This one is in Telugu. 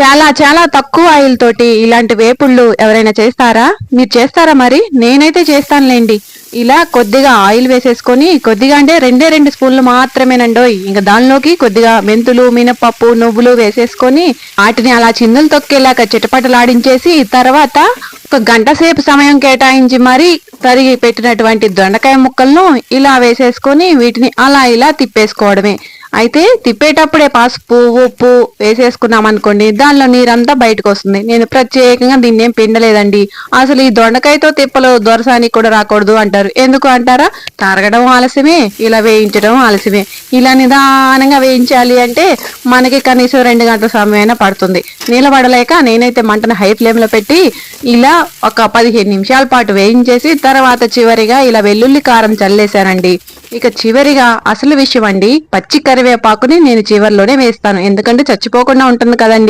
చాలా చాలా తక్కువ ఆయిల్ తోటి ఇలాంటి వేపుళ్ళు ఎవరైనా చేస్తారా? మీరు చేస్తారా మరి? నేనైతే చేస్తానులేండి. ఇలా కొద్దిగా ఆయిల్ వేసేసుకొని కొద్దిగా అంటే రెండు స్పూన్లు మాత్రమేనండోయ్. ఇంకా దానిలోకి కొద్దిగా మెంతులు, మినపప్పు, నువ్వులు వేసేసుకొని వాటిని అలా చిందులు తొక్కేలాగా చిటపటలాడించేసి తర్వాత ఒక గంట సేపు సమయం కేటాయించి మరి తరిగి పెట్టినటువంటి దొండకాయ ముక్కలను ఇలా వేసేసుకొని వీటిని అలా ఇలా తిప్పేసుకోవడమే. అయితే తిప్పేటప్పుడే పసుపు, ఉప్పు వేసేసుకున్నాం అనుకోండి, దానిలో నీరంతా బయటకు వస్తుంది. నేను ప్రత్యేకంగా దీన్ని ఏం పిండలేదండి. అసలు ఈ దొండకాయతో తిప్పలు దొరసానికి కూడా రాకూడదు అంటారు. ఎందుకు అంటారా? తరగడం ఆలస్యమే, ఇలా వేయించడం ఆలస్యమే. ఇలా నిదానంగా వేయించాలి అంటే మనకి కనీసం 2 గంటల సమయమైనా పడుతుంది. నిలబడలేక నేనైతే మంటను హై ఫ్లేమ్ లో పెట్టి ఇలా ఒక 15 నిమిషాల పాటు వేయించేసి తర్వాత చివరిగా ఇలా వెల్లుల్లి కారం చల్లేశానండి. ఇక చివరిగా అసలు విషయం అండి, పచ్చి కరివేపాకుని నేను చివరిలోనే వేస్తాను. ఎందుకంటే చచ్చిపోకుండా ఉంటుంది కదండి.